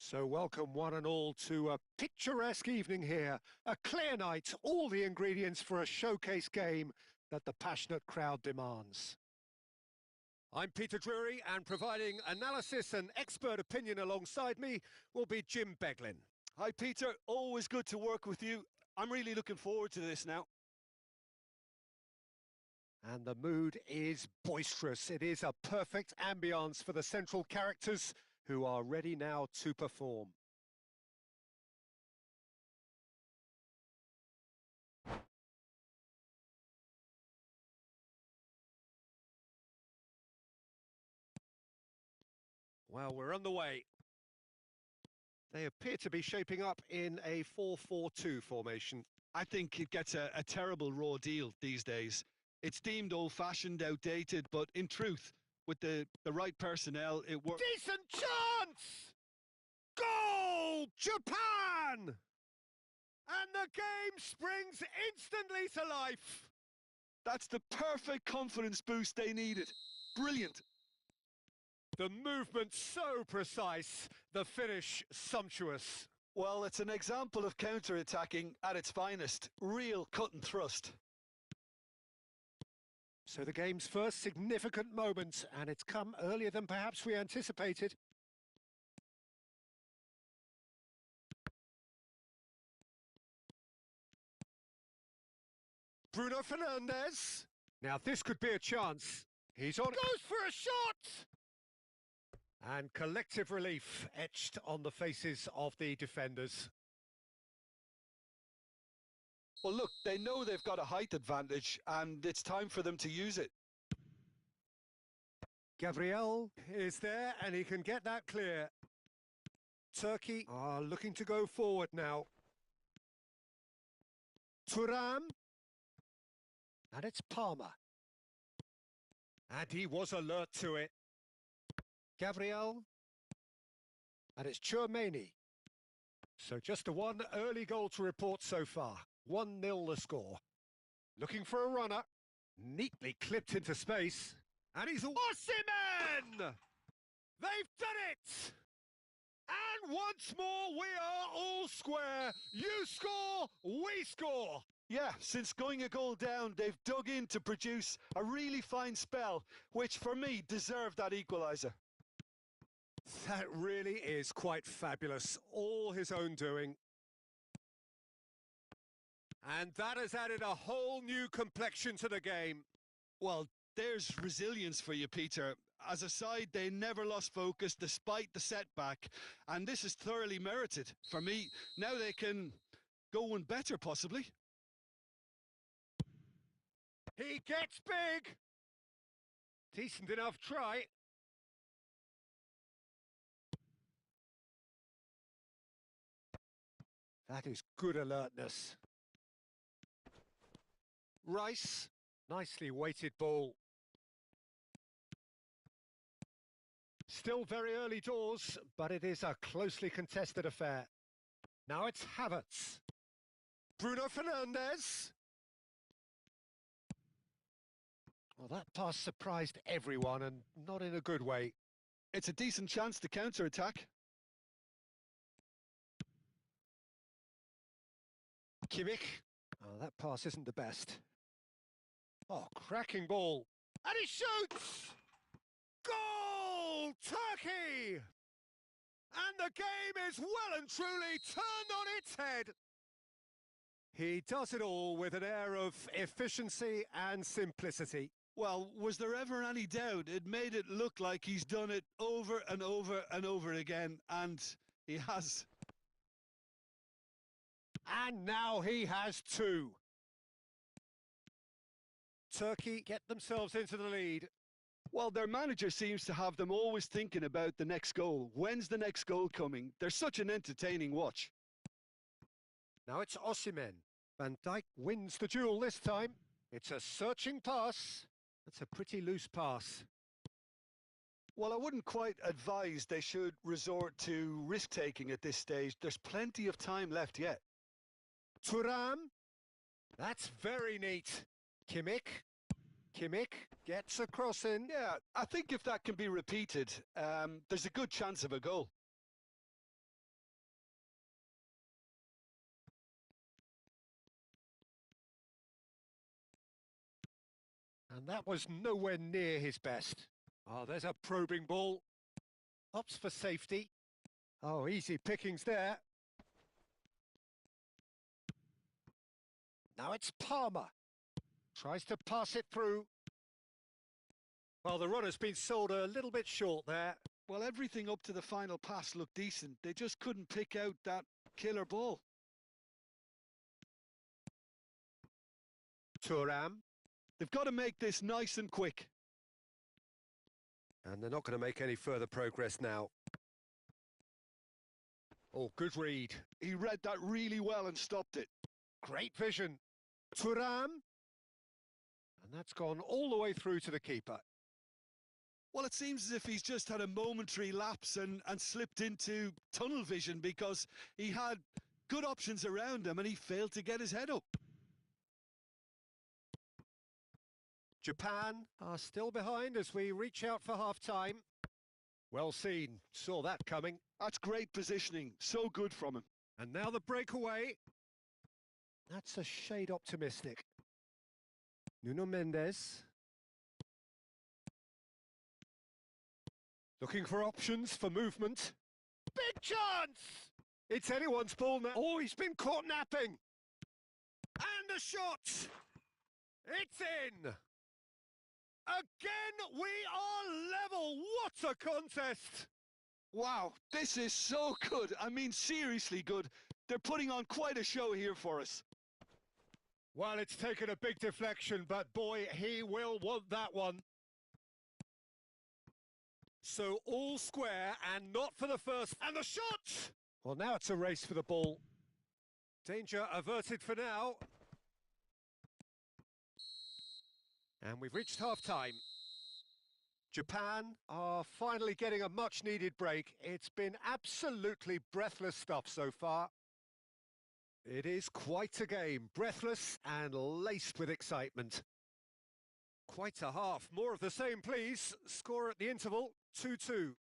So welcome one and all to a picturesque evening here, a clear night, all the ingredients for a showcase game that the passionate crowd demands. I'm Peter Drury, and providing analysis and expert opinion alongside me will be Jim Beglin. Hi Peter, always good to work with you. I'm really looking forward to this now. And the mood is boisterous. It is a perfect ambience for the central characters who are ready now to perform. Well, we're on the way. They appear to be shaping up in a 4-4-2 formation. I think it gets a terrible raw deal these days. It's deemed old-fashioned, outdated, but in truth, with the right personnel, it works. Decent chance! Goal! Japan! And the game springs instantly to life. That's the perfect confidence boost they needed. Brilliant. The movement so precise, the finish sumptuous. Well, it's an example of counter-attacking at its finest. Real cut and thrust. So the game's first significant moment, and it's come earlier than perhaps we anticipated. Bruno Fernandes. Now this could be a chance. He's on. Goes for a shot! And collective relief etched on the faces of the defenders. Well, look, they know they've got a height advantage, and it's time for them to use it. Gabriel is there, and he can get that clear. Turkey are looking to go forward now. Thuram. And it's Palmer. And he was alert to it. Gabriel. And it's Chouameni. So just the one early goal to report so far. 1-0 the score. Looking for a runner. Neatly clipped into space. And he's... Osimhen! They've done it! And once more we are all square. You score, we score. Yeah, since going a goal down, they've dug in to produce a really fine spell, which for me deserved that equaliser. That really is quite fabulous. All his own doing. And that has added a whole new complexion to the game. Well, there's resilience for you, Peter. As a side, they never lost focus despite the setback, and this is thoroughly merited. For me, now they can go one better, possibly. He gets big! Decent enough try. That is good alertness. Rice, nicely weighted ball. Still very early doors, but it is a closely contested affair. Now it's Havertz. Bruno Fernandes. Well, that pass surprised everyone, and not in a good way. It's a decent chance to counter-attack. Kimmich. Oh, that pass isn't the best. Oh, cracking ball. And he shoots! Goal! Turkey! And the game is well and truly turned on its head. He does it all with an air of efficiency and simplicity. Well, was there ever any doubt? It made it look like he's done it over and over and over again, and he has. And now he has two. Turkey get themselves into the lead. Well, their manager seems to have them always thinking about the next goal. When's the next goal coming? They're such an entertaining watch. Now it's Osimhen. Van Dijk wins the duel this time. It's a searching pass. That's a pretty loose pass. Well, I wouldn't quite advise they should resort to risk-taking at this stage. There's plenty of time left yet. Thuram. That's very neat. Kimmich. Kimmich gets a cross in. Yeah, I think if that can be repeated, there's a good chance of a goal. And that was nowhere near his best. Oh, there's a probing ball. Opts for safety. Oh, easy pickings there. Now it's Palmer. Tries to pass it through. Well, the runner's been sold a little bit short there. Well, everything up to the final pass looked decent. They just couldn't pick out that killer ball. Thuram. They've got to make this nice and quick. And they're not going to make any further progress now. Oh, good read. He read that really well and stopped it. Great vision. Thuram. And that's gone all the way through to the keeper. Well, it seems as if he's just had a momentary lapse and slipped into tunnel vision because he had good options around him and he failed to get his head up. Japan are still behind as we reach out for half-time. Well seen. Saw that coming. That's great positioning. So good from him. And now the breakaway. That's a shade optimistic. Nuno Mendes. Looking for options for movement. Big chance! It's anyone's ball now. Oh, he's been caught napping. And the shot! It's in! Again, we are level. What a contest! Wow, this is so good. I mean, seriously good. They're putting on quite a show here for us. Well, it's taken a big deflection, but boy, he will want that one. So all square and not for the first. And the shot! Well, now it's a race for the ball. Danger averted for now. And we've reached half-time. Japan are finally getting a much-needed break. It's been absolutely breathless stuff so far. It is quite a game, breathless and laced with excitement. Quite a half. More of the same, please. Score at the interval, 2-2.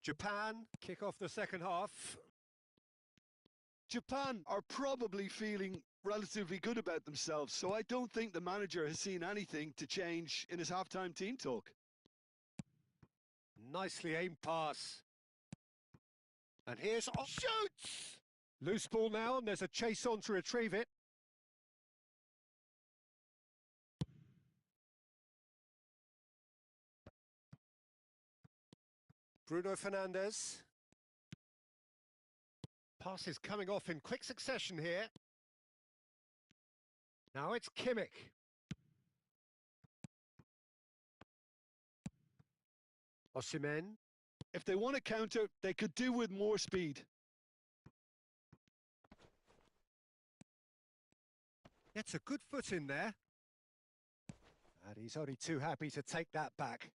Japan kick off the second half. Japan are probably feeling relatively good about themselves, so I don't think the manager has seen anything to change in his halftime team talk. Nicely aimed pass. And here's... Oh, shoots! Loose ball now, and there's a chase on to retrieve it. Bruno Fernandes. Pass is coming off in quick succession here. Now it's Kimmich. Osimhen. If they want to counter, they could do with more speed. Gets a good foot in there. And he's only too happy to take that back.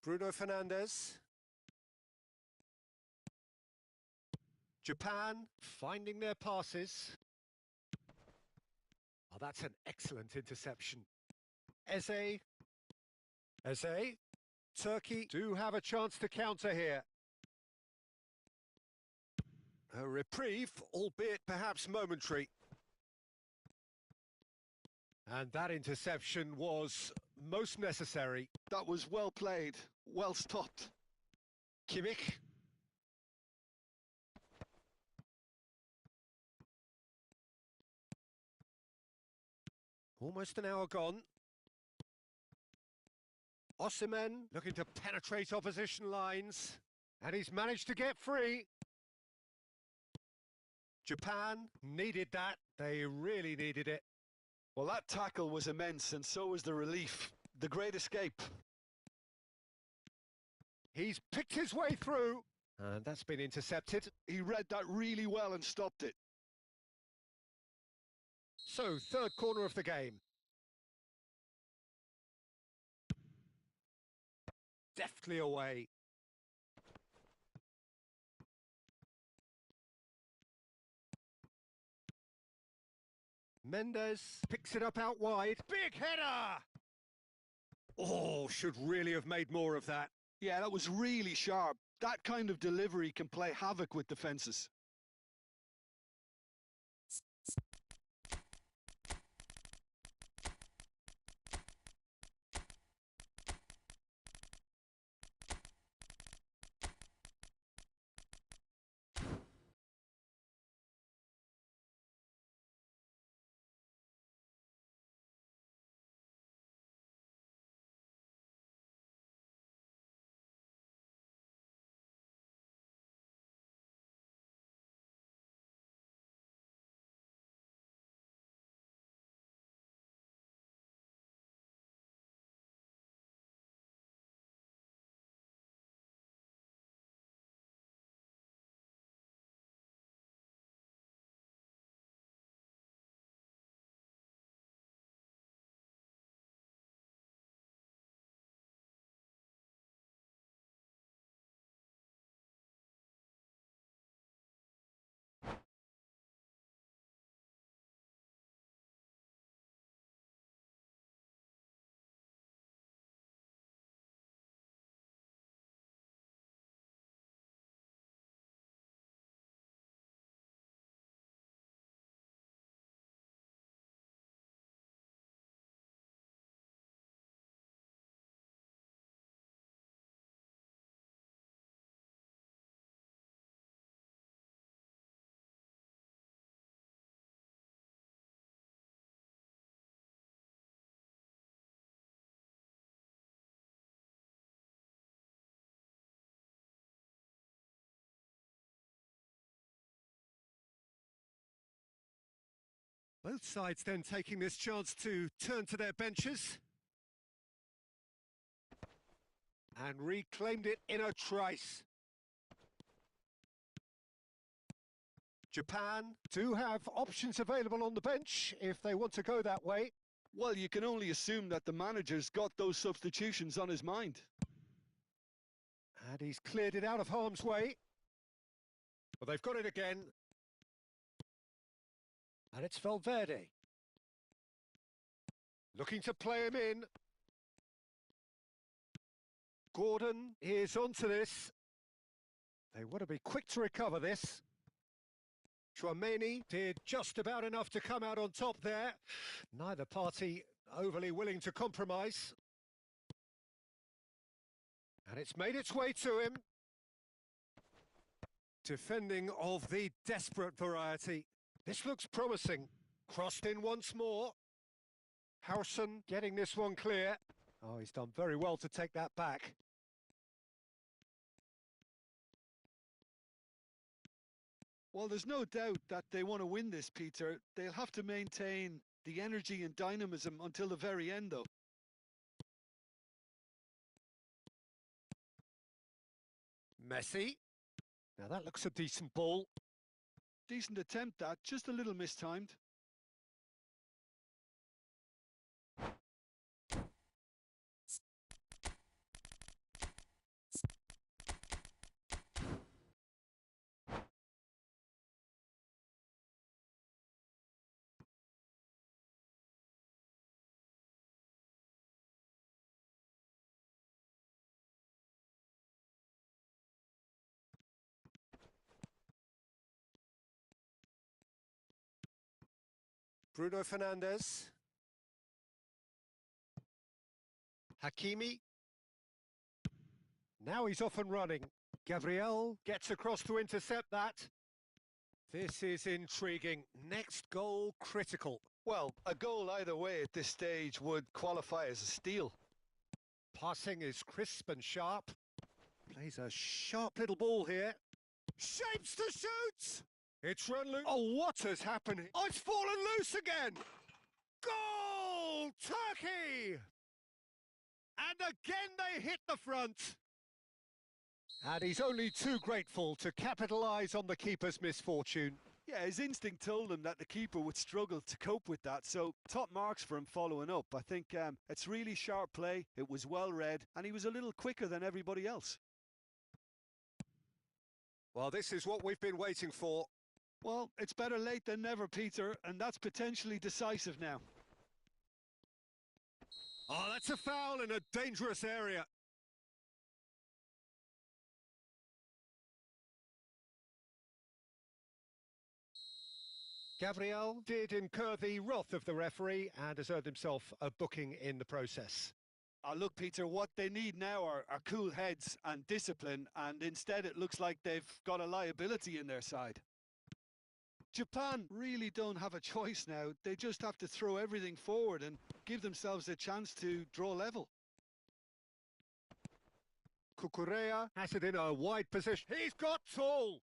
Bruno Fernandes. Japan finding their passes. Oh, that's an excellent interception. Eze. Turkey do have a chance to counter here. A reprieve, albeit perhaps momentary. And that interception was most necessary. That was well played, well stopped. Kimmich. Almost an hour gone. Osimhen looking to penetrate opposition lines. And he's managed to get free. Japan needed that. They really needed it. Well, that tackle was immense, and so was the relief. The great escape. He's picked his way through. And that's been intercepted. He read that really well and stopped it. So, third corner of the game. Deftly away. Mendes picks it up out wide. Big header! Oh, should really have made more of that. Yeah, that was really sharp. That kind of delivery can play havoc with defences. Both sides then taking this chance to turn to their benches. And reclaimed it in a trice. Japan do have options available on the bench if they want to go that way. Well, you can only assume that the manager's got those substitutions on his mind. And he's cleared it out of harm's way. Well, they've got it again. And it's Valverde. Looking to play him in. Gordon is onto this. They want to be quick to recover this. Chouameni did just about enough to come out on top there. Neither party overly willing to compromise. And it's made its way to him. Defending of the desperate variety. This looks promising. Crossed in once more. Howson getting this one clear. Oh, he's done very well to take that back. Well, there's no doubt that they want to win this, Peter. They'll have to maintain the energy and dynamism until the very end, though. Messi. Now that looks a decent ball. Decent attempt, that, just a little mistimed. Bruno Fernandes. Hakimi. Now he's off and running. Gabriel gets across to intercept that. This is intriguing. Next goal critical. Well, a goal either way at this stage would qualify as a steal. Passing is crisp and sharp. Plays a sharp little ball here. Shapes to shoot! It's run loose. Oh, what has happened? Oh, it's fallen loose again! Goal! Turkey! And again they hit the front. And he's only too grateful to capitalise on the keeper's misfortune. Yeah, his instinct told him that the keeper would struggle to cope with that, so top marks for him following up. I think it's really sharp play, it was well read, and he was a little quicker than everybody else. Well, this is what we've been waiting for. Well, it's better late than never, Peter, and that's potentially decisive now. Oh, that's a foul in a dangerous area. Gabriel did incur the wrath of the referee and has earned himself a booking in the process. Look, Peter, what they need now are cool heads and discipline, and instead it looks like they've got a liability in their side. Japan really don't have a choice now. They just have to throw everything forward and give themselves a chance to draw level. Kukurea has it in a wide position. He's got tall!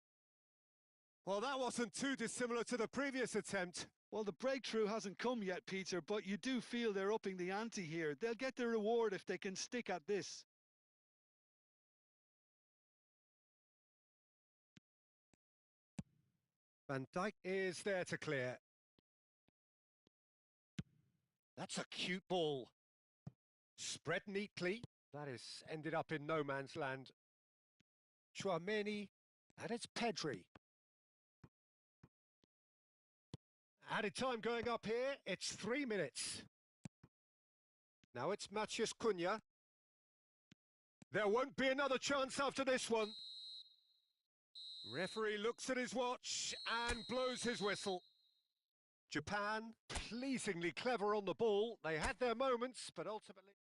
Well, that wasn't too dissimilar to the previous attempt. Well, the breakthrough hasn't come yet, Peter, but you do feel they're upping the ante here. They'll get their reward if they can stick at this. Van Dijk is there to clear. That's a cute ball. Spread neatly. That has ended up in no man's land. Chouameni, and it's Pedri. Added time going up here, it's 3 minutes. Now it's Matheus Cunha. There won't be another chance after this one. Referee looks at his watch and blows his whistle. Japan, pleasingly clever on the ball. They had their moments, but ultimately...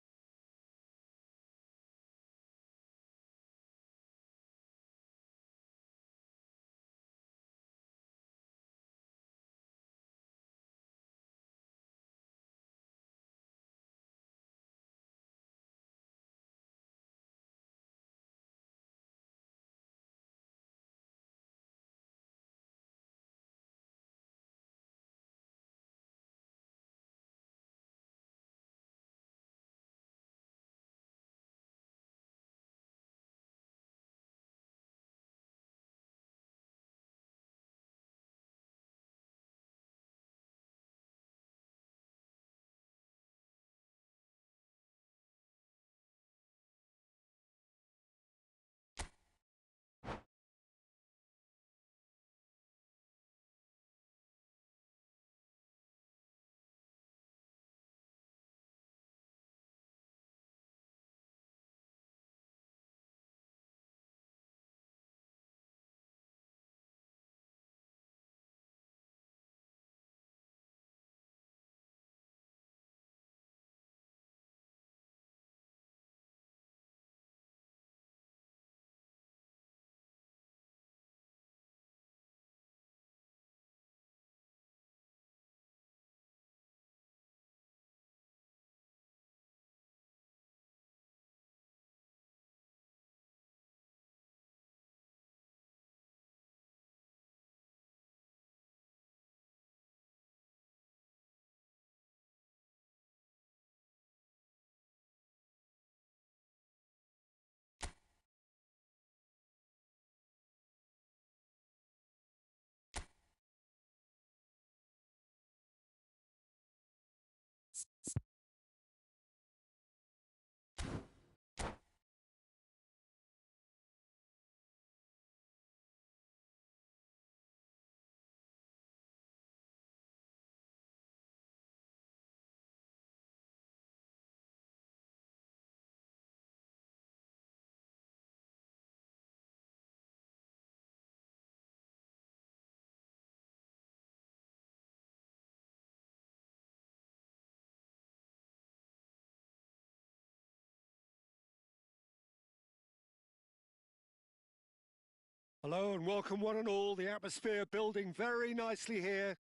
Hello and welcome one and all. The atmosphere building very nicely here.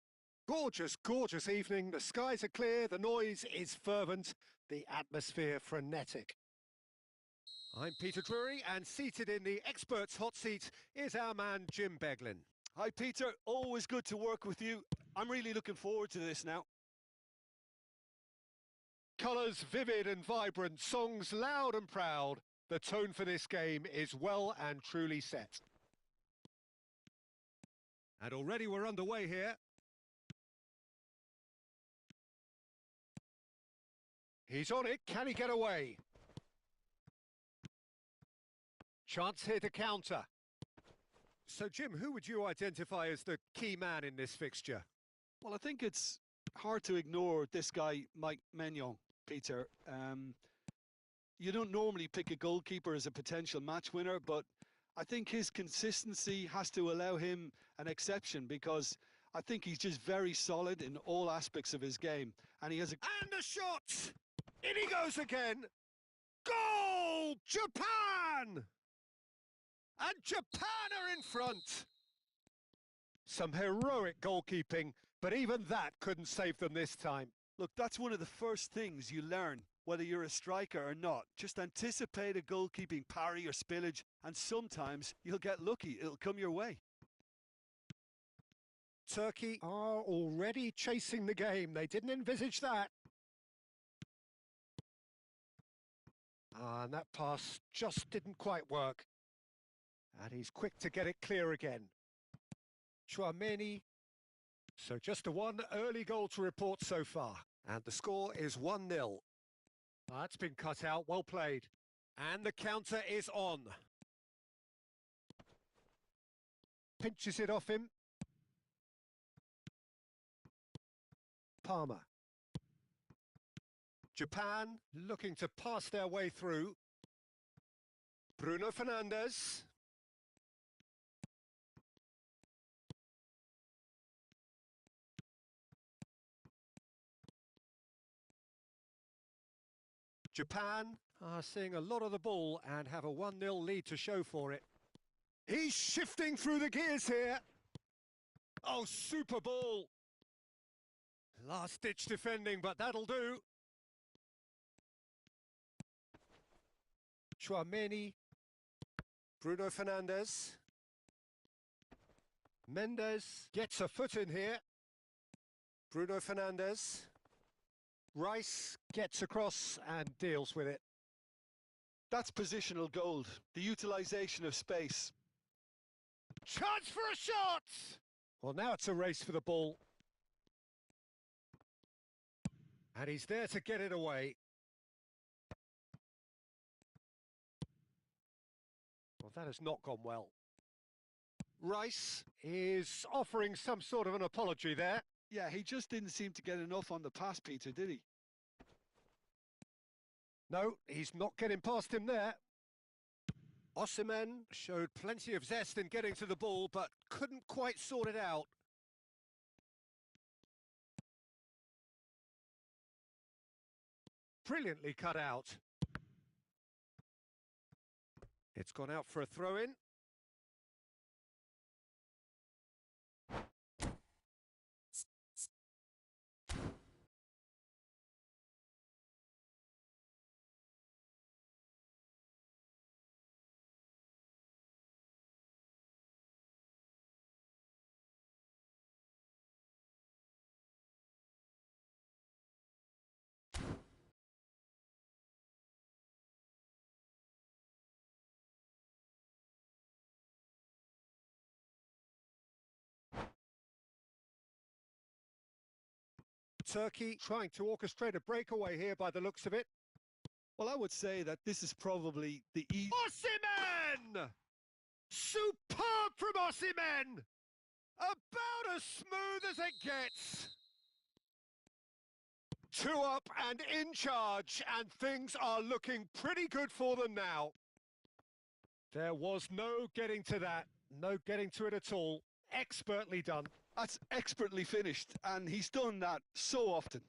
Gorgeous, gorgeous evening. The skies are clear, the noise is fervent, the atmosphere frenetic. I'm Peter Drury, and seated in the experts' hot seat is our man Jim Beglin. Hi, Peter. Always good to work with you. I'm really looking forward to this now. Colours vivid and vibrant, songs loud and proud. The tone for this game is well and truly set. And already we're underway here. He's on it. Can he get away? Chance here to counter. So, Jim, who would you identify as the key man in this fixture? Well, I think it's hard to ignore this guy, Mike Maignan, Peter. You don't normally pick a goalkeeper as a potential match winner, but I think his consistency has to allow him an exception, because I think he's just very solid in all aspects of his game. And he has a... And a shot! In he goes again! Goal! Japan! And Japan are in front! Some heroic goalkeeping, but even that couldn't save them this time. Look, that's one of the first things you learn, whether you're a striker or not. Just anticipate a goalkeeping parry or spillage, and sometimes you'll get lucky. It'll come your way. Turkey are already chasing the game. They didn't envisage that. And that pass just didn't quite work. And he's quick to get it clear again. Chouameni. So just a one early goal to report so far. And the score is 1-0. That's been cut out, well played. And the counter is on. Pinches it off him. Palmer. Japan looking to pass their way through. Bruno Fernandes. Japan are seeing a lot of the ball and have a 1-0 lead to show for it. He's shifting through the gears here. Oh, super ball. Last-ditch defending, but that'll do. Chouameni. Bruno Fernandes. Mendes gets a foot in here. Bruno Fernandes. Rice gets across and deals with it. That's positional gold, the utilisation of space. Chance for a shot! Well, now it's a race for the ball. And he's there to get it away. Well, that has not gone well. Rice is offering some sort of an apology there. Yeah, he just didn't seem to get enough on the pass, Peter, did he? No, he's not getting past him there. Osimhen showed plenty of zest in getting to the ball, but couldn't quite sort it out. Brilliantly cut out. It's gone out for a throw-in. Turkey trying to orchestrate a breakaway here by the looks of it. Well, I would say that this is probably the Osimhen! Superb from Osimhen! About as smooth as it gets. 2 up and in charge, and things are looking pretty good for them now. There was no getting to that, no getting to it at all. Expertly done. That's expertly finished, and he's done that so often.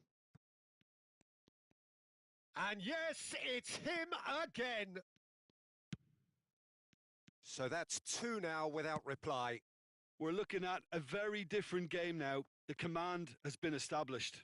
And yes, it's him again. So that's 2 now without reply. We're looking at a very different game now. The command has been established.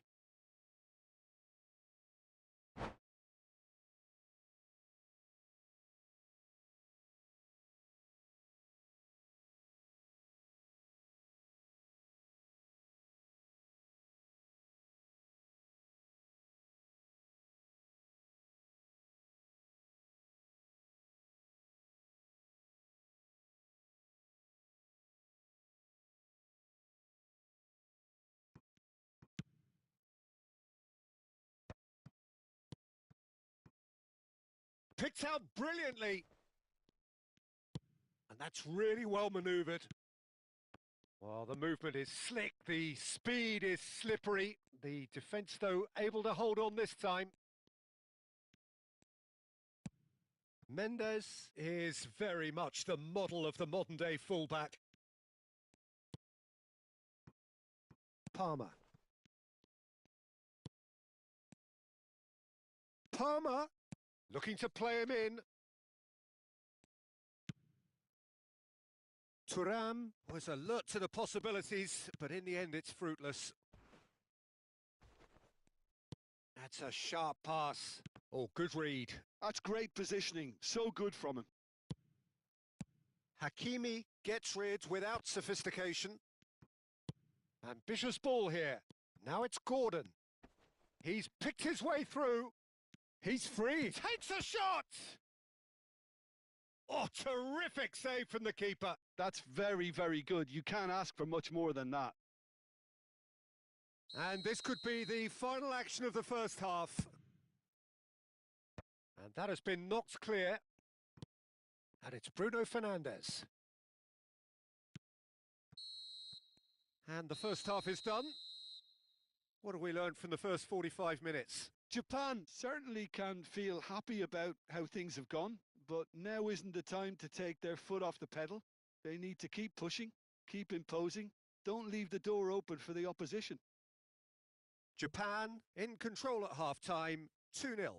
Picked out brilliantly. And that's really well manoeuvred. Well, the movement is slick, the speed is slippery. The defence, though, able to hold on this time. Mendes is very much the model of the modern-day fullback. Palmer. Palmer, looking to play him in. Thuram was alert to the possibilities, but in the end it's fruitless. That's a sharp pass. Oh, good read. That's great positioning. So good from him. Hakimi gets rid without sophistication. Ambitious ball here. Now it's Gordon. He's picked his way through. He's free. Takes a shot! Oh, terrific save from the keeper. That's very, very good. You can't ask for much more than that. And this could be the final action of the first half. And that has been knocked clear. And it's Bruno Fernandes. And the first half is done. What have we learned from the first 45 minutes? Japan certainly can feel happy about how things have gone, but now isn't the time to take their foot off the pedal. They need to keep pushing, keep imposing. Don't leave the door open for the opposition. Japan in control at half-time, 2-0.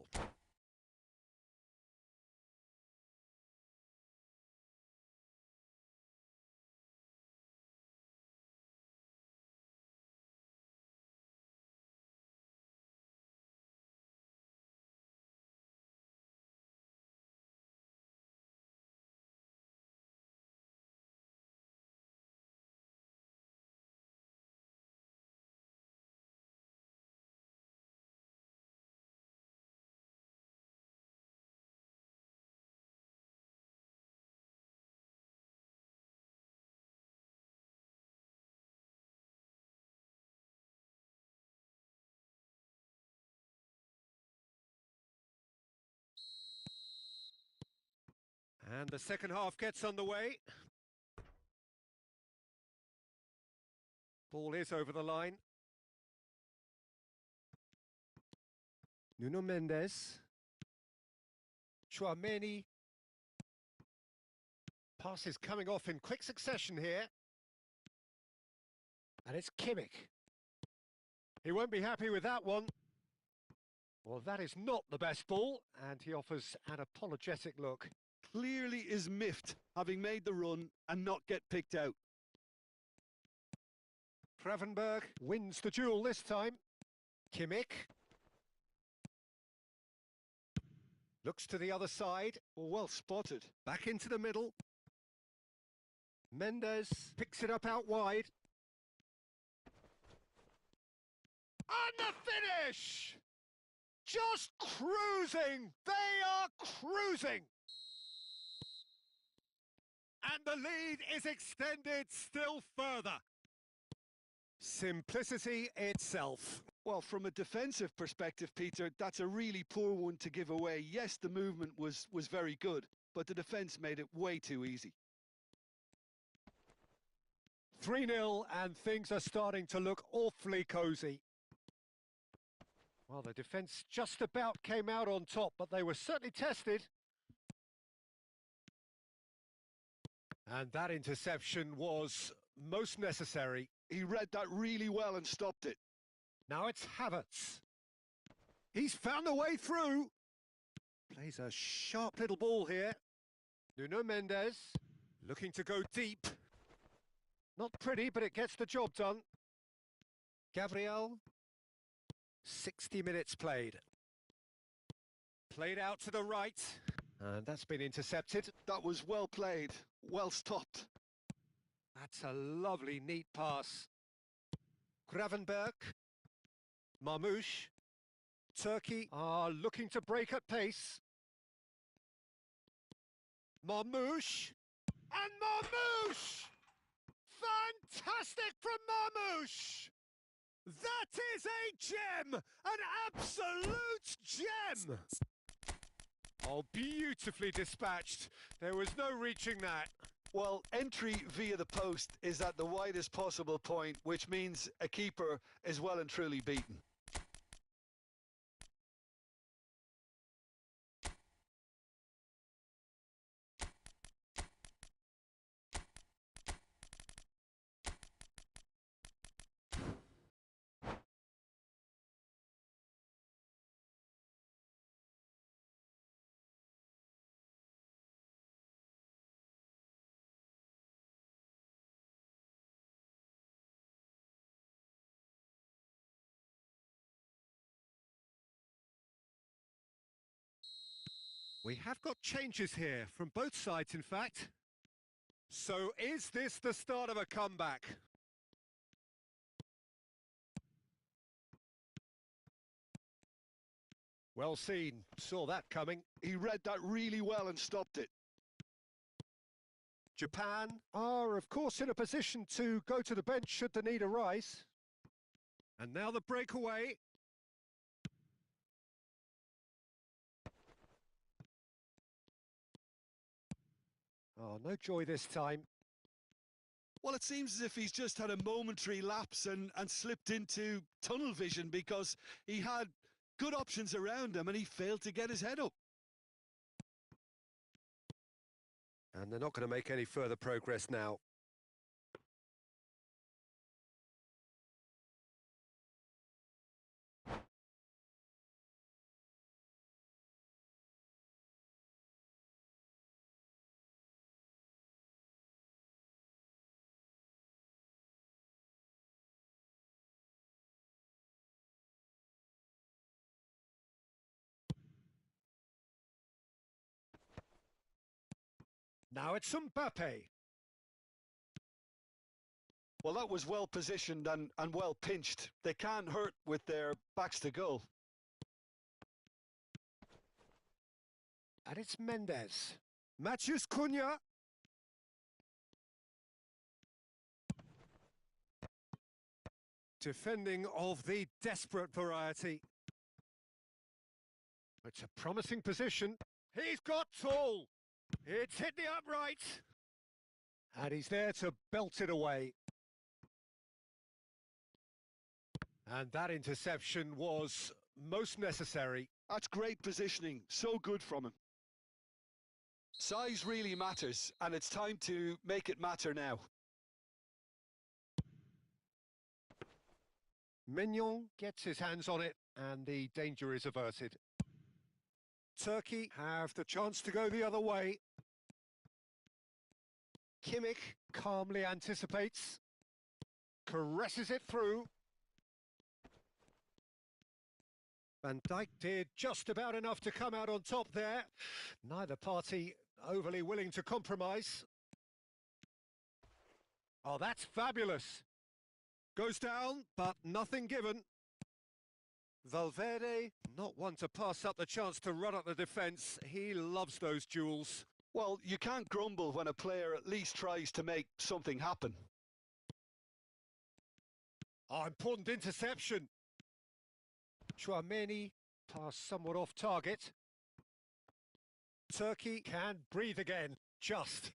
And the second half gets underway. Ball is over the line. Nuno Mendes. Tchouaméni. Passes coming off in quick succession here. And it's Kimmich. He won't be happy with that one. Well, that is not the best ball, and he offers an apologetic look. Clearly is miffed, having made the run and not get picked out. Gravenberg wins the duel this time. Kimmich. Looks to the other side. Well spotted. Back into the middle. Mendes picks it up out wide. And the finish! Just cruising! They are cruising! And the lead is extended still further. Simplicity itself. Well, from a defensive perspective, Peter, that's a really poor one to give away. Yes, the movement was very good, but the defence made it way too easy. 3-0, and things are starting to look awfully cosy. Well, the defence just about came out on top, but they were certainly tested. And that interception was most necessary. He read that really well and stopped it. Now it's Havertz. He's found a way through. Plays a sharp little ball here. Nuno Mendes. Looking to go deep. Not pretty, but it gets the job done. Gabriel. 60 minutes played. Played out to the right. And that's been intercepted. That was well played, well stopped. That's a lovely, neat pass. Gravenberg. Marmouche. Turkey are looking to break at pace. Marmouche. And Marmouche! Fantastic from Marmouche! That is a gem! An absolute gem! Oh, beautifully dispatched. There was no reaching that. Well, entry via the post is at the widest possible point, which means a keeper is well and truly beaten. We have got changes here, from both sides in fact. So is this the start of a comeback? Well seen, saw that coming. He read that really well and stopped it. Japan are of course in a position to go to the bench should the need arise. And now the breakaway. Oh, no joy this time. Well, it seems as if he's just had a momentary lapse and slipped into tunnel vision because he had good options around him and he failed to get his head up. And they're not going to make any further progress now. Now it's Mbappe. Well, that was well positioned and well pinched. They can't hurt with their backs to goal. And it's Mendes. Matheus Cunha. Defending of the desperate variety. It's a promising position. He's got tall. It's hit the upright. And he's there to belt it away. And that interception was most necessary. That's great positioning. So good from him. Size really matters, and it's time to make it matter now. Mignon gets his hands on it, and the danger is averted. Turkey have the chance to go the other way. Kimmich calmly anticipates. Caresses it through. Van Dijk did just about enough to come out on top there. Neither party overly willing to compromise. Oh, that's fabulous. Goes down, but nothing given. Valverde, not one to pass up the chance to run up the defence. He loves those duels. Well, you can't grumble when a player at least tries to make something happen. Oh, important interception. Chouameni passed somewhat off target. Turkey can breathe again, just.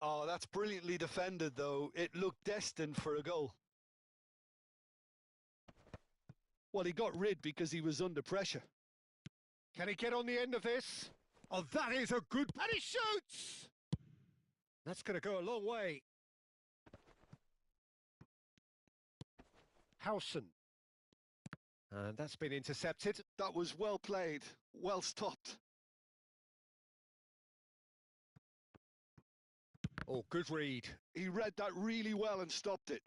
Oh, that's brilliantly defended, though. It looked destined for a goal. Well, he got rid because he was under pressure. Can he get on the end of this? Oh, that is a good... And he shoots! That's going to go a long way. Howson. And that's been intercepted. That was well played, well stopped. Oh, good read. He read that really well and stopped it.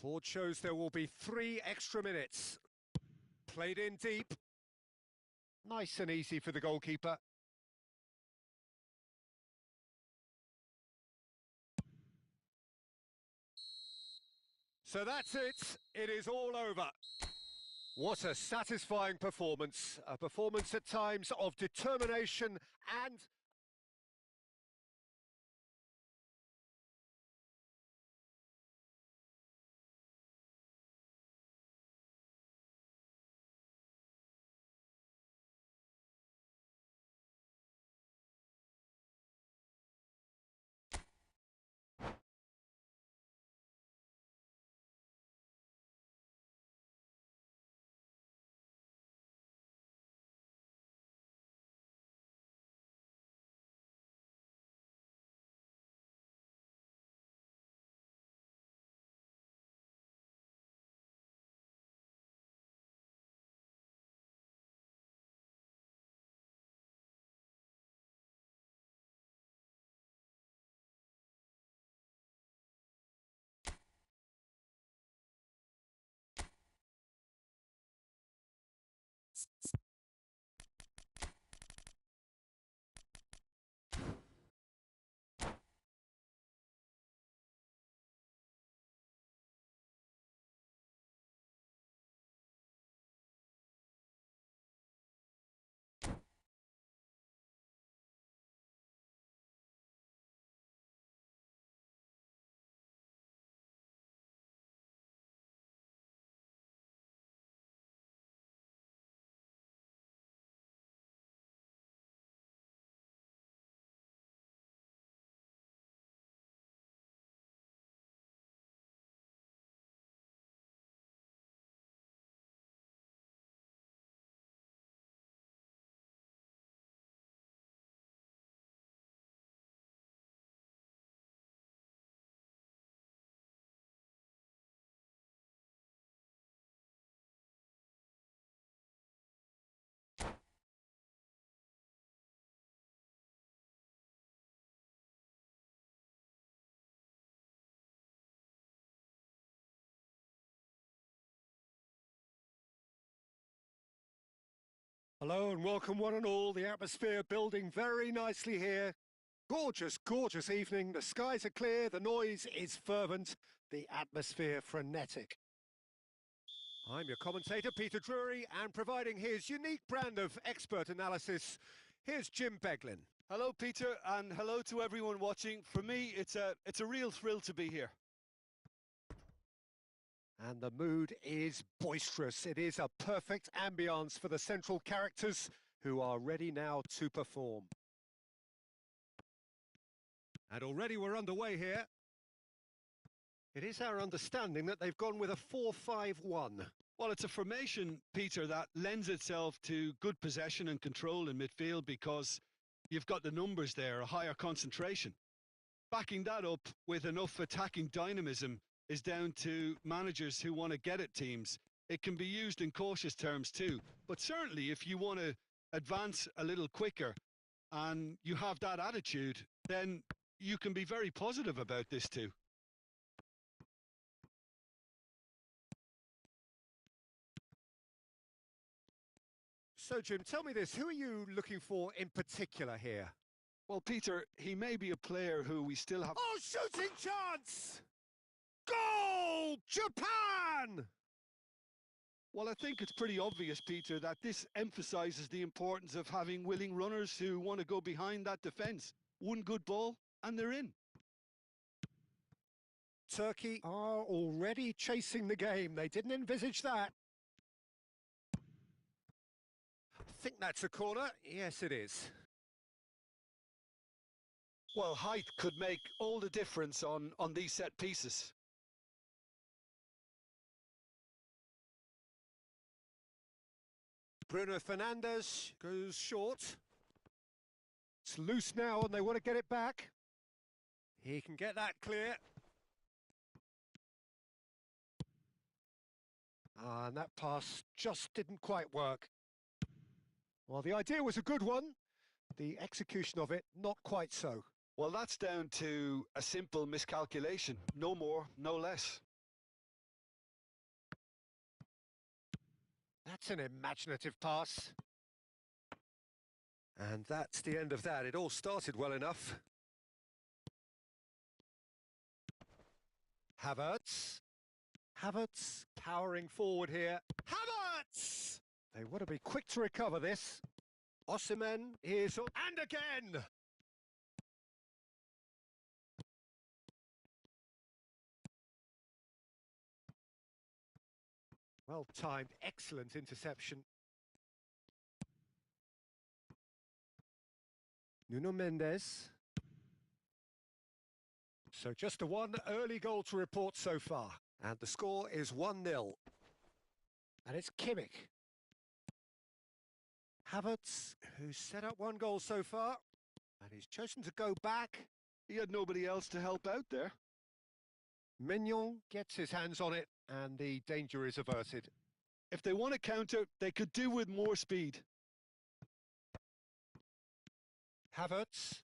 Board shows there will be 3 extra minutes. Played in deep. Nice and easy for the goalkeeper. So that's it. It is all over. What a satisfying performance. A performance at times of determination and... Hello and welcome one and all. The atmosphere building very nicely here. Gorgeous, gorgeous evening. The skies are clear, the noise is fervent, the atmosphere frenetic. I'm your commentator, Peter Drury, and providing his unique brand of expert analysis, here's Jim Beglin. Hello, Peter, and hello to everyone watching. For me, it's a real thrill to be here. And the mood is boisterous. It is a perfect ambience for the central characters who are ready now to perform. And already we're underway here. It is our understanding that they've gone with a 4-5-1. Well, it's a formation, Peter, that lends itself to good possession and control in midfield because you've got the numbers there, a higher concentration. Backing that up with enough attacking dynamism is down to managers who want to get at teams. It can be used in cautious terms too, but certainly if you want to advance a little quicker and you have that attitude, then you can be very positive about this too. So, Jim, tell me this, who are you looking for in particular here? Well, Peter, he may be a player who we still have... Oh, shooting chance! Goal! Japan! Well, I think it's pretty obvious, Peter, that this emphasises the importance of having willing runners who want to go behind that defence. One good ball, and they're in. Turkey are already chasing the game. They didn't envisage that. I think that's a corner. Yes, it is. Well, height could make all the difference on these set pieces. Bruno Fernandes goes short. It's loose now and they want to get it back. He can get that clear. And that pass just didn't quite work. Well, the idea was a good one. The execution of it, not quite so. Well, that's down to a simple miscalculation. No more, no less. That's an imaginative pass. And that's the end of that. It all started well enough. Havertz. Havertz powering forward here. Havertz! They want to be quick to recover this. Osimhen is... And again! Well-timed, excellent interception. Nuno Mendes. So just the one early goal to report so far. And the score is 1-0. And it's Kimmich. Havertz, who's set up one goal so far. And he's chosen to go back. He had nobody else to help out there. Mignon gets his hands on it, and the danger is averted. If they want to counter, they could do with more speed. Havertz.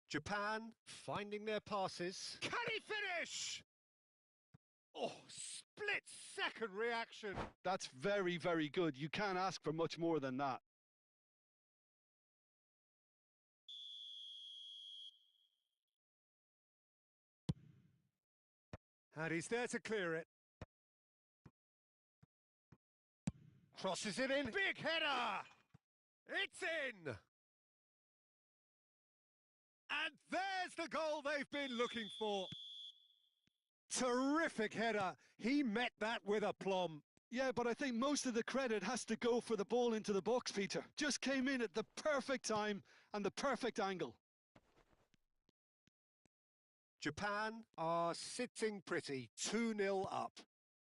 Japan finding their passes. Can he finish? Oh, split-second reaction. That's very, very good. You can't ask for much more than that. And he's there to clear it. Crosses it in. Big header! It's in! And there's the goal they've been looking for. Terrific header. He met that with aplomb. Yeah, but I think most of the credit has to go for the ball into the box, Peter. Just came in at the perfect time and the perfect angle. Japan are sitting pretty, 2-0 up.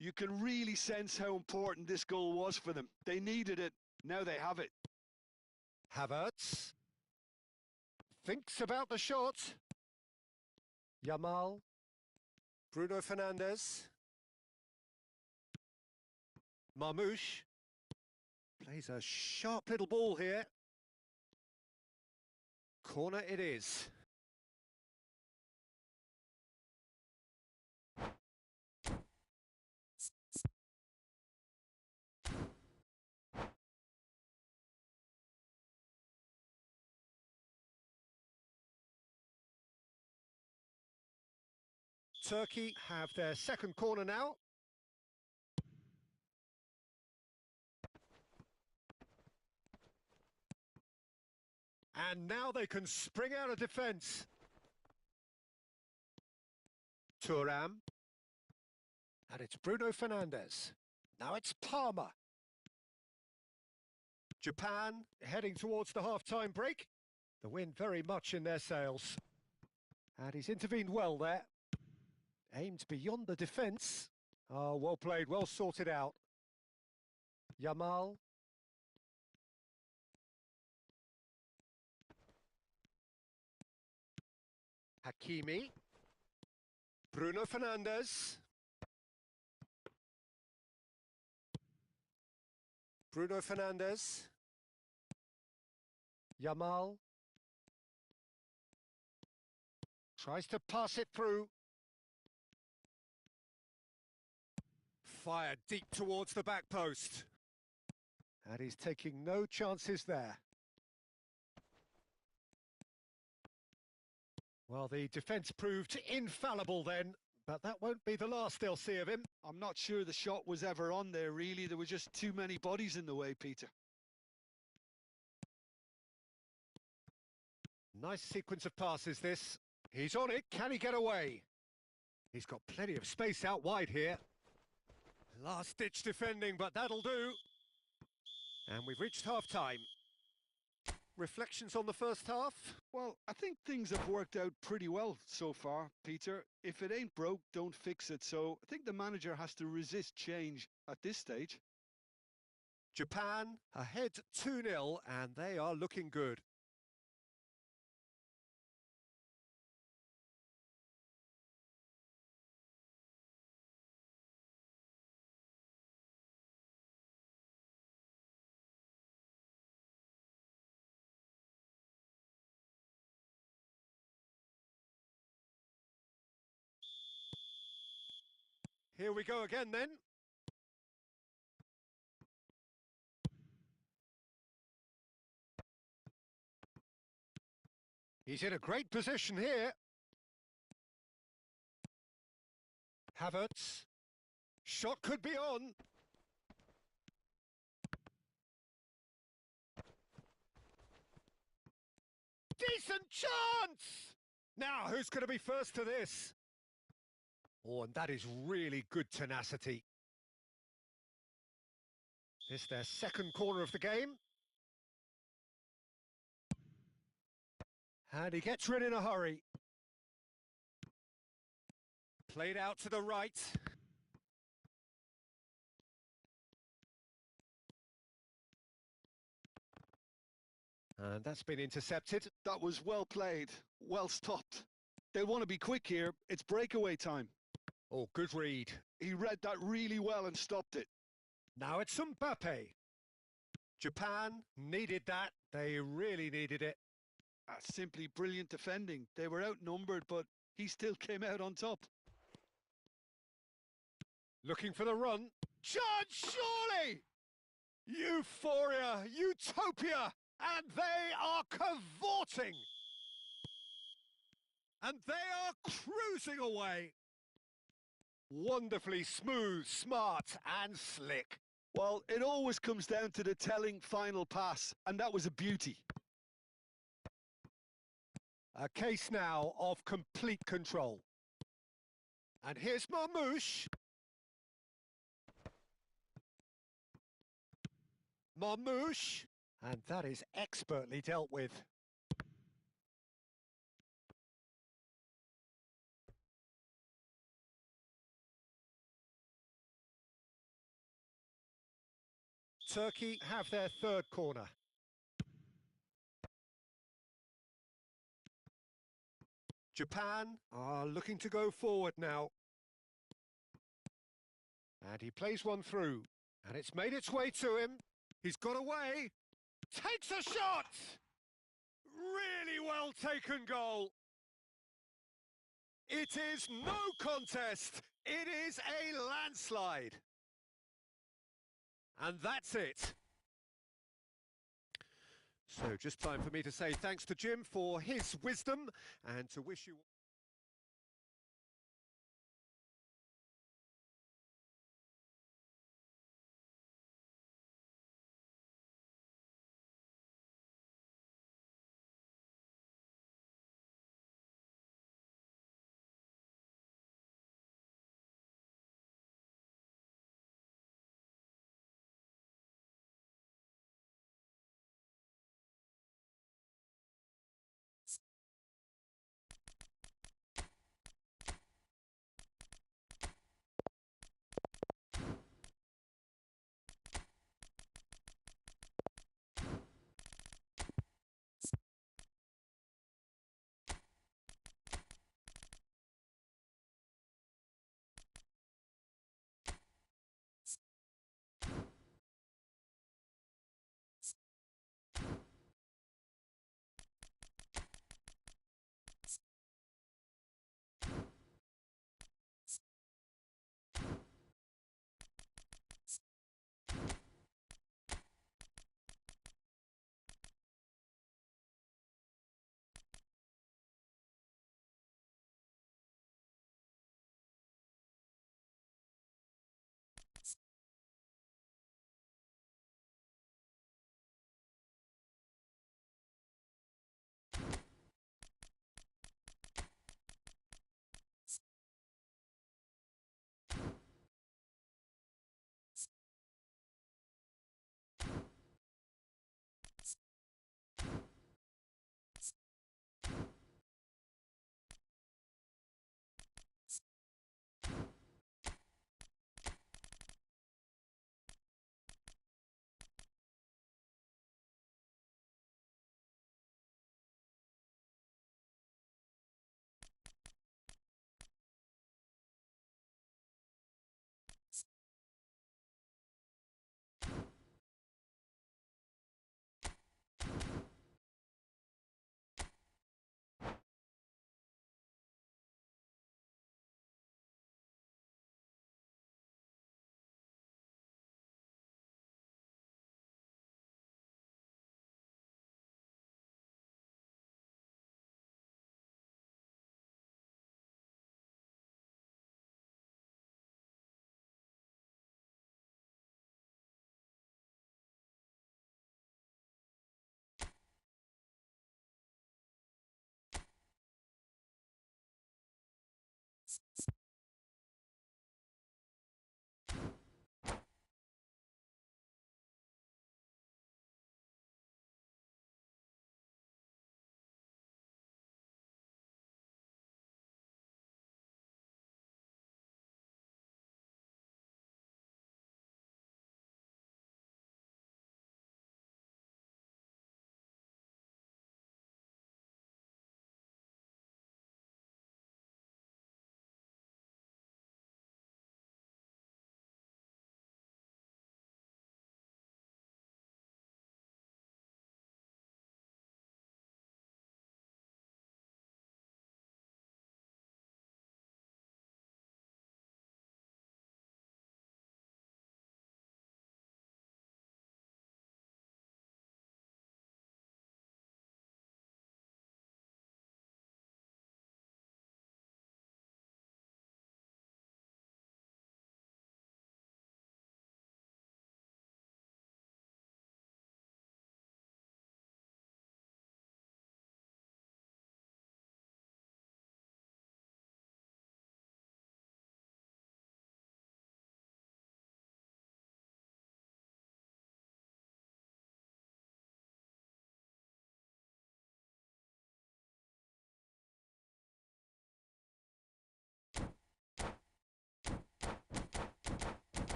You can really sense how important this goal was for them. They needed it. Now they have it. Havertz thinks about the shot. Yamal. Bruno Fernandes. Marmoush plays a sharp little ball here. Corner it is. Turkey have their second corner now. And now they can spring out of defence. Thuram. And it's Bruno Fernandes. Now it's Palmer. Japan heading towards the half-time break. The wind very much in their sails. And he's intervened well there. Aimed beyond the defence. Oh, well played, well sorted out. Yamal. Hakimi. Bruno Fernandes. Bruno Fernandes. Yamal. Tries to pass it through. Fired deep towards the back post. And he's taking no chances there. Well, the defence proved infallible then, but that won't be the last they'll see of him. I'm not sure the shot was ever on there, really. There were just too many bodies in the way, Peter. Nice sequence of passes, this. He's on it. Can he get away? He's got plenty of space out wide here. Last-ditch defending, but that'll do. And we've reached half-time. Reflections on the first half? Well, I think things have worked out pretty well so far, Peter. If it ain't broke, don't fix it. So I think the manager has to resist change at this stage. Japan ahead 2-0, and they are looking good. Here we go again then. He's in a great position here. Havertz. Shot could be on. Decent chance! Now, who's going to be first to this? Oh, and that is really good tenacity. This their second corner of the game. And he gets rid in a hurry. Played out to the right. And that's been intercepted. That was well played, well stopped. They want to be quick here. It's breakaway time. Oh, good read. He read that really well and stopped it. Now it's Mbappe. Japan needed that. They really needed it. Simply brilliant defending. They were outnumbered, but he still came out on top. Looking for the run. Chance, surely! Euphoria, utopia, and they are cavorting. And they are cruising away. Wonderfully smooth, smart, and slick. Well, it always comes down to the telling final pass, and that was a beauty. A case now of complete control. And here's Marmouche. Marmouche. And that is expertly dealt with. Turkey have their third corner. Japan are looking to go forward now. And he plays one through. And it's made its way to him. He's got away. Takes a shot! Really well taken goal. It is no contest. It is a landslide. And that's it. So just time for me to say thanks to Jim for his wisdom and to wish you...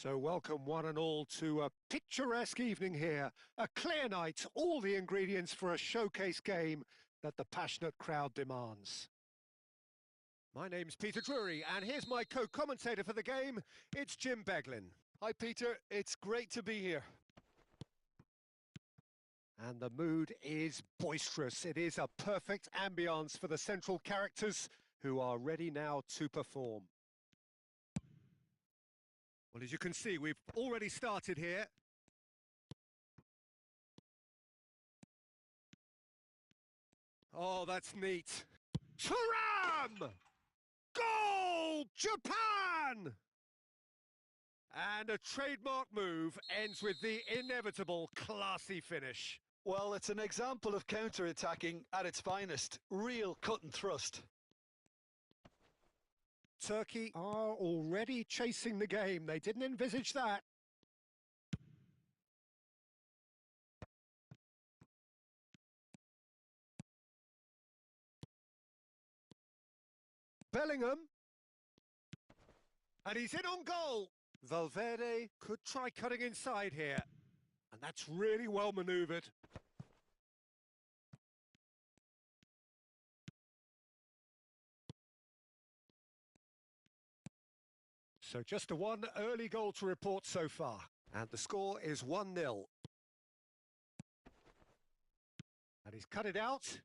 So welcome one and all to a picturesque evening here. A clear night, all the ingredients for a showcase game that the passionate crowd demands. My name's Peter Drury, and here's my co-commentator for the game. It's Jim Beglin. Hi, Peter. It's great to be here. And the mood is boisterous. It is a perfect ambience for the central characters who are ready now to perform. Well, as you can see, we've already started here. Oh, that's neat. Turam! Goal! Japan! And a trademark move ends with the inevitable classy finish. Well, it's an example of counter-attacking at its finest. Real cut and thrust. Turkey are already chasing the game. They didn't envisage that. Bellingham. And he's in on goal. Valverde could try cutting inside here. And that's really well manoeuvred. So just a one early goal to report so far. And the score is 1-0. And he's cut it out.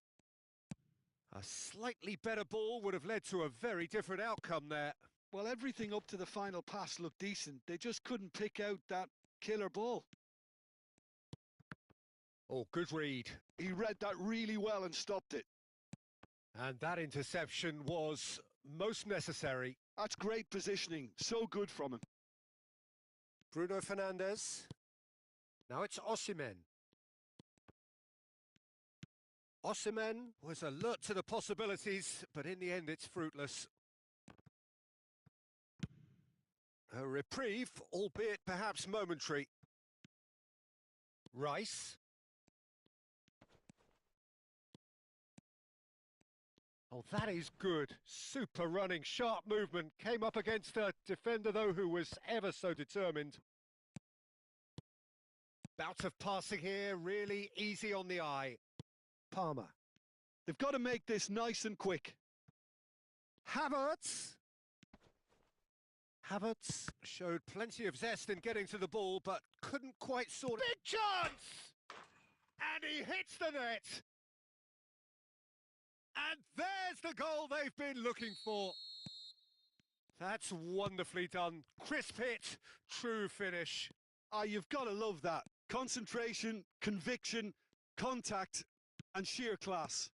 A slightly better ball would have led to a very different outcome there. Well, everything up to the final pass looked decent. They just couldn't pick out that killer ball. Oh, good read. He read that really well and stopped it. And that interception was most necessary. That's great positioning. So good from him. Bruno Fernandes. Now it's Osimhen. Osimhen was alert to the possibilities, but in the end it's fruitless. A reprieve, albeit perhaps momentary. Rice. Oh, that is good. Super running, sharp movement. Came up against a defender, though, who was ever so determined. Bout of passing here, really easy on the eye. Palmer. They've got to make this nice and quick. Havertz. Havertz showed plenty of zest in getting to the ball, but couldn't quite sort it. Big chance! And he hits the net. And there's the goal they've been looking for. That's wonderfully done. Crisp hit, true finish. Ah, you've got to love that. Concentration, conviction, contact, and sheer class.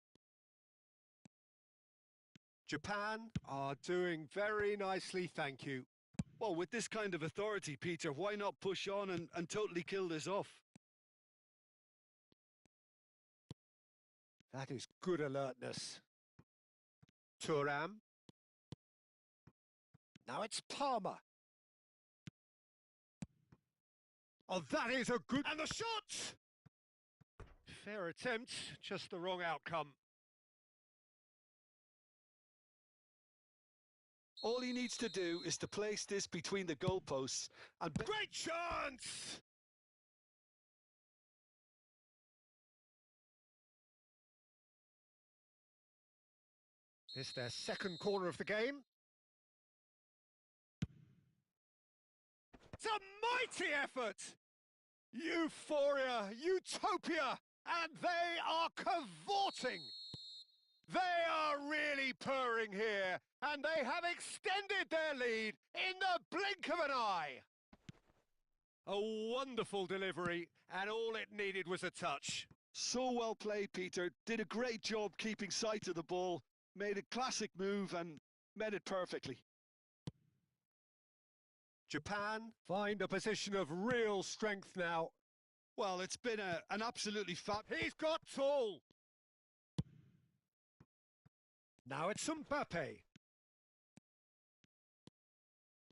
Japan are doing very nicely, thank you. Well, with this kind of authority, Peter, why not push on and totally kill this off? That is good alertness. Thuram. Now it's Palmer. Oh, that is a good... And the shot! Fair attempt, just the wrong outcome. All he needs to do is to place this between the goalposts and... Great chance! This is their second corner of the game. It's a mighty effort! Euphoria, utopia, and they are cavorting. They are really purring here, and they have extended their lead in the blink of an eye. A wonderful delivery, and all it needed was a touch. So well played, Peter. Did a great job keeping sight of the ball, made a classic move and met it perfectly. Japan find a position of real strength now. Well, it's been an absolutely fab... He's got tall! Now it's Mbappe.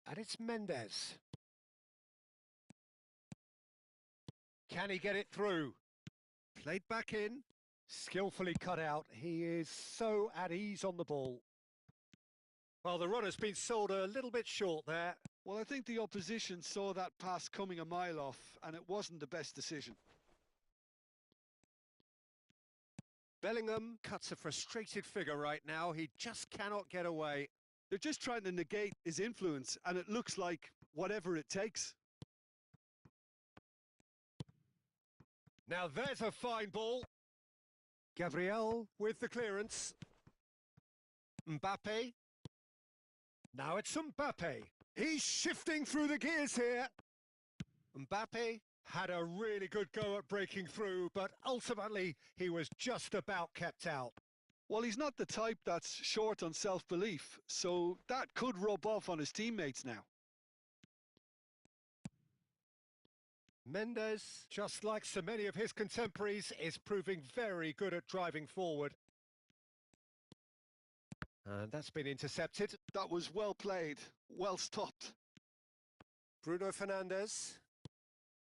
And it's Mendes. Can he get it through? Played back in. Skillfully cut out. He is so at ease on the ball. Well, the runner's been sold a little bit short there. Well, I think the opposition saw that pass coming a mile off, and it wasn't the best decision. Bellingham cuts a frustrated figure right now. He just cannot get away. They're just trying to negate his influence, and it looks like whatever it takes. Now there's a fine ball. Gabriel with the clearance. Mbappe. Now it's Mbappe. He's shifting through the gears here. Mbappe had a really good go at breaking through, but ultimately he was just about kept out. Well, he's not the type that's short on self-belief, so that could rub off on his teammates now. Mendes, just like so many of his contemporaries, is proving very good at driving forward. And that's been intercepted. That was well played, well stopped. Bruno Fernandes.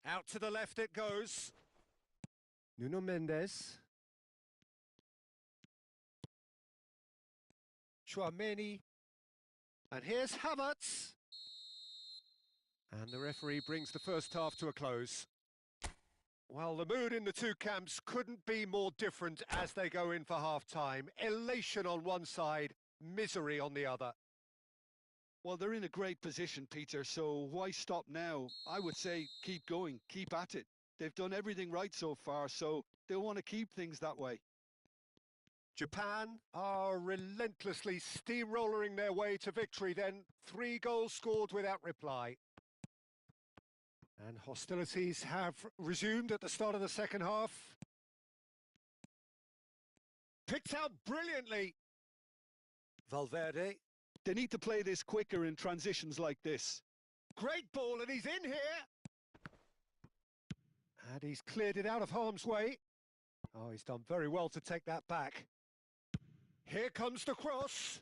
Out to the left it goes. Nuno Mendes. Tchouaméni. And here's Havertz. And the referee brings the first half to a close. Well, the mood in the two camps couldn't be more different as they go in for half-time. Elation on one side, misery on the other. Well, they're in a great position, Peter, so why stop now? I would say keep going, keep at it. They've done everything right so far, so they'll want to keep things that way. Japan are relentlessly steamrolling their way to victory then. 3 goals scored without reply. And hostilities have resumed at the start of the second half. Picked out brilliantly. Valverde. They need to play this quicker in transitions like this. Great ball, and he's in here. And he's cleared it out of harm's way. Oh, he's done very well to take that back. Here comes the cross.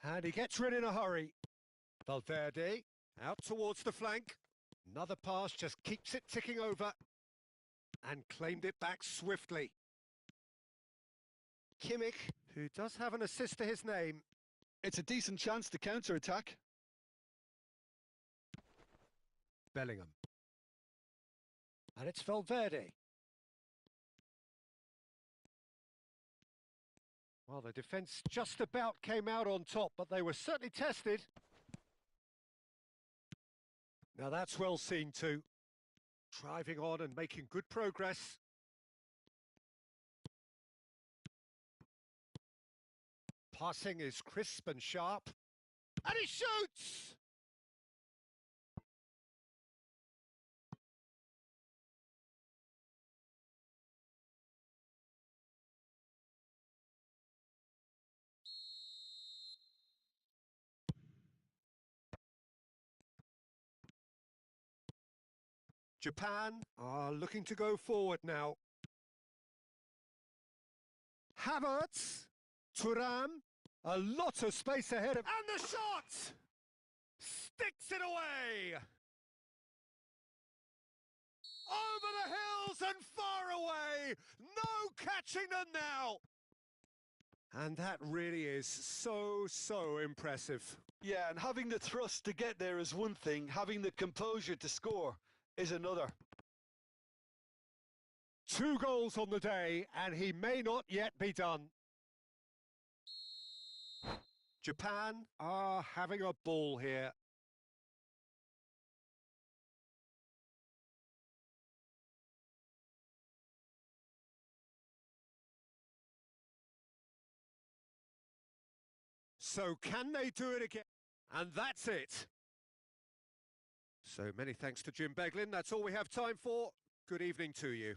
And he gets rid in a hurry. Valverde out towards the flank. Another pass just keeps it ticking over. And claimed it back swiftly. Kimmich, who does have an assist to his name. It's a decent chance to counter-attack. Bellingham. And it's Valverde. Well, the defence just about came out on top, but they were certainly tested. Now that's well seen too. Driving on and making good progress. Passing is crisp and sharp. And he shoots! Japan are looking to go forward now. Havertz, Thuram, a lot of space ahead of... And the shot! Sticks it away! Over the hills and far away! No catching them now! And that really is so impressive. Yeah, and having the thrust to get there is one thing, having the composure to score is another. 2 goals on the day, and he may not yet be done. Japan are having a ball here. So can they do it again? And that's it. So many thanks to Jim Beglin. That's all we have time for. Good evening to you.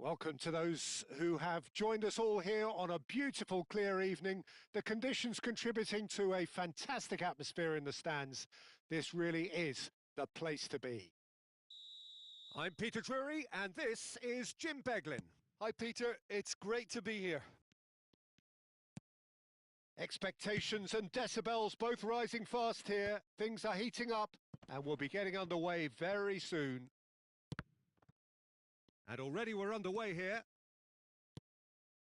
Welcome to those who have joined us all here on a beautiful, clear evening. The conditions contributing to a fantastic atmosphere in the stands. This really is the place to be. I'm Peter Drury, and this is Jim Beglin. Hi, Peter. It's great to be here. Expectations and decibels both rising fast here. Things are heating up, and we'll be getting underway very soon. And already we're underway here.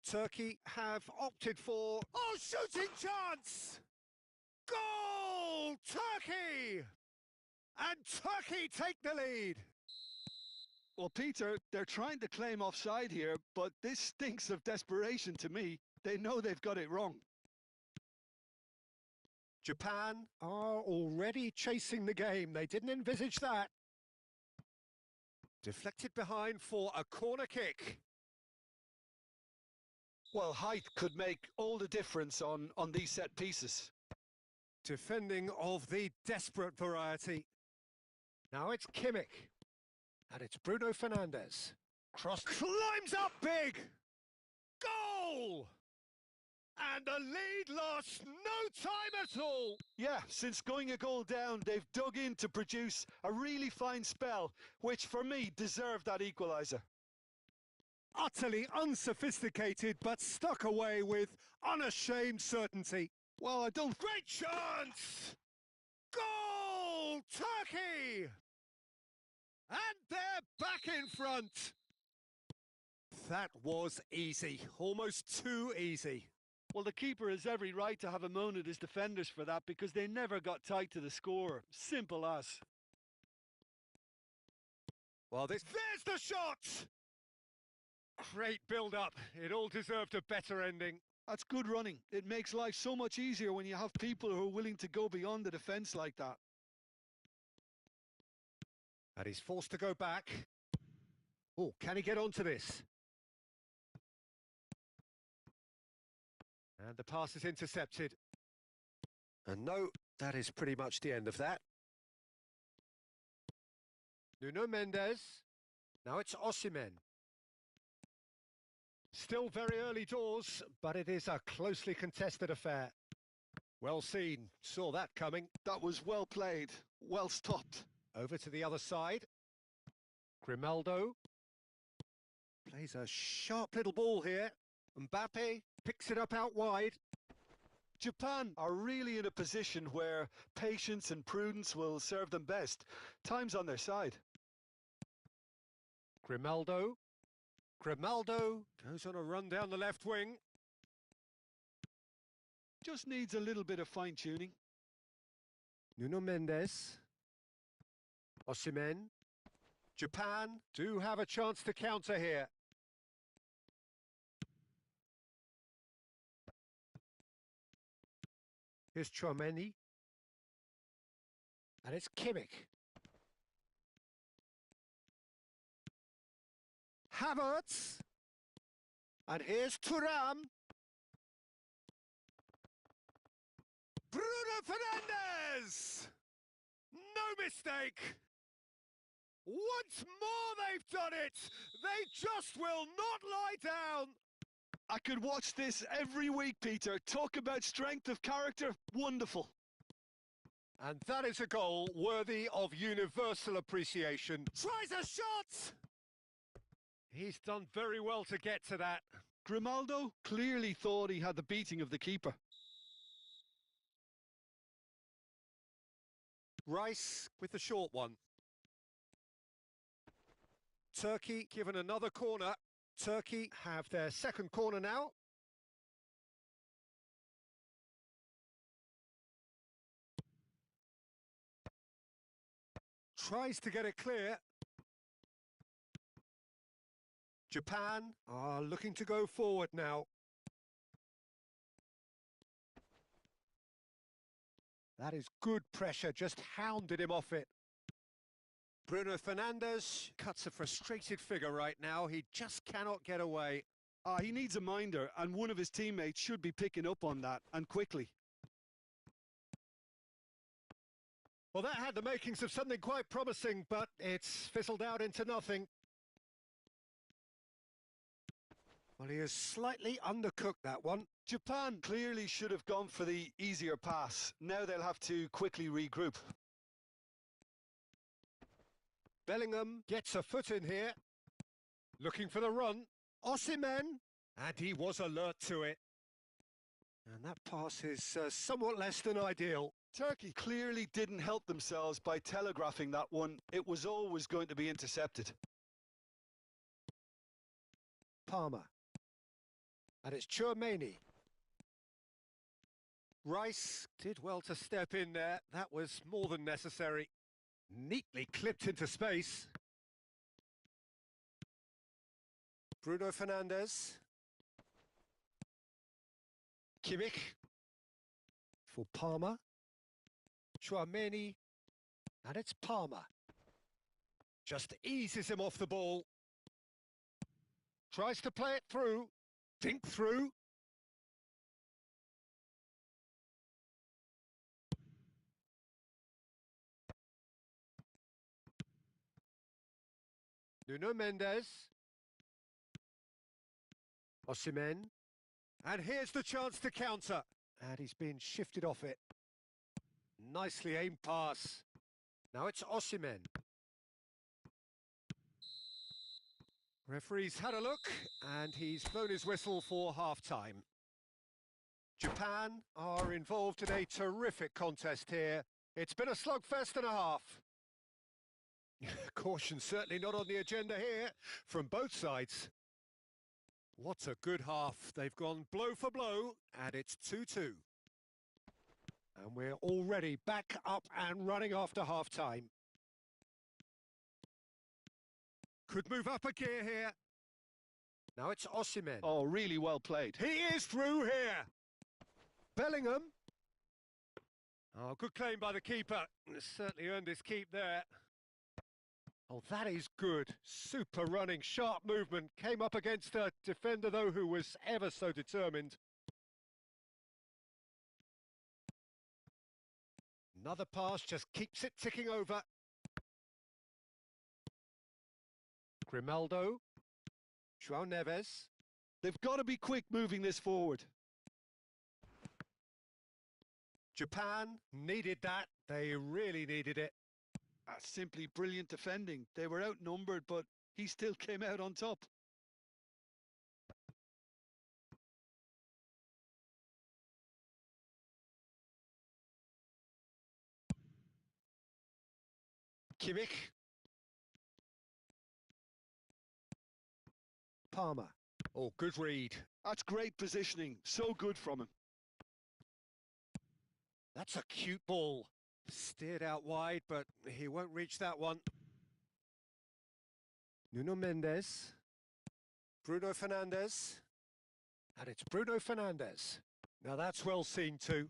Turkey have opted for... Oh, shooting chance! Goal! Turkey! And Turkey take the lead. Well, Peter, they're trying to claim offside here, but this stinks of desperation to me. They know they've got it wrong. Japan are already chasing the game. They didn't envisage that. Deflected behind for a corner kick. Well, height could make all the difference on these set pieces. Defending of the desperate variety. Now it's Kimmich. And it's Bruno Fernandes. Cross climbs up big. Goal! And the lead lost no time at all. Yeah, since going a goal down, they've dug in to produce a really fine spell, which for me deserved that equaliser. Utterly unsophisticated, but stuck away with unashamed certainty. Well, I don't... Great chance! Goal! Turkey! And they're back in front. That was easy, almost too easy. Well, the keeper has every right to have a moan at his defenders for that because they never got tight to the score. Simple as. Well, there's the shot! Great build-up. It all deserved a better ending. That's good running. It makes life so much easier when you have people who are willing to go beyond the defence like that. And he's forced to go back. Oh, can he get onto this? And the pass is intercepted. And no, that is pretty much the end of that. Nuno Mendes. Now it's Osimhen. Still very early doors, but it is a closely contested affair. Well seen. Saw that coming. That was well played. Well stopped. Over to the other side. Grimaldo. Plays a sharp little ball here. Mbappe picks it up out wide. Japan are really in a position where patience and prudence will serve them best. Time's on their side. Grimaldo. Grimaldo goes on a run down the left wing. Just needs a little bit of fine-tuning. Nuno Mendes. Osimhen. Japan do have a chance to counter here. Here's Chouameni. And it's Kimmich. Havertz. And here's Thuram. Bruno Fernandes! No mistake! Once more they've done it! They just will not lie down! I could watch this every week, Peter. Talk about strength of character. Wonderful. And that is a goal worthy of universal appreciation. Tries a shot! He's done very well to get to that. Grimaldo clearly thought he had the beating of the keeper. Rice with the short one. Turkey given another corner. Turkey have their second corner now. Tries to get it clear. Japan are looking to go forward now. That is good pressure, just hounded him off it. Bruno Fernandes cuts a frustrated figure right now. He just cannot get away. He needs a minder, and one of his teammates should be picking up on that, and quickly. Well, that had the makings of something quite promising, but it's fizzled out into nothing. Well, he has slightly undercooked that one. Japan clearly should have gone for the easier pass. Now they'll have to quickly regroup. Bellingham gets a foot in here. Looking for the run. Osimhen. And he was alert to it. And that pass is somewhat less than ideal. Turkey clearly didn't help themselves by telegraphing that one. It was always going to be intercepted. Palmer. And it's Chouameni. Rice did well to step in there. That was more than necessary. Neatly clipped into space. Bruno Fernandes. Kimmich. For Palmer. Chouameni. And it's Palmer. Just eases him off the ball. Tries to play it through. Think through. Nuno Mendes. Osimhen. And here's the chance to counter. And he's been shifted off it. Nicely aimed pass. Now it's Osimhen. Referee's had a look, and he's blown his whistle for half-time. Japan are involved in a terrific contest here. It's been a slugfest and a half. Caution certainly not on the agenda here from both sides. What a good half. They've gone blow for blow, and it's 2-2. And we're already back up and running after half-time. Could move up a gear here. Now it's Osimhen. Oh, really well played. He is through here. Bellingham. Oh, good claim by the keeper. Certainly earned his keep there. Oh, that is good. Super running, sharp movement. Came up against a defender, though, who was ever so determined. Another pass just keeps it ticking over. Grimaldo. João Neves. They've got to be quick moving this forward. Japan needed that. They really needed it. That's simply brilliant defending. They were outnumbered, but he still came out on top. Kimmich. Palmer. Oh, good read. That's great positioning. So good from him. That's a cute ball. Steered out wide, but he won't reach that one. Nuno Mendes. Bruno Fernandes. And it's Bruno Fernandes. Now that's well seen too.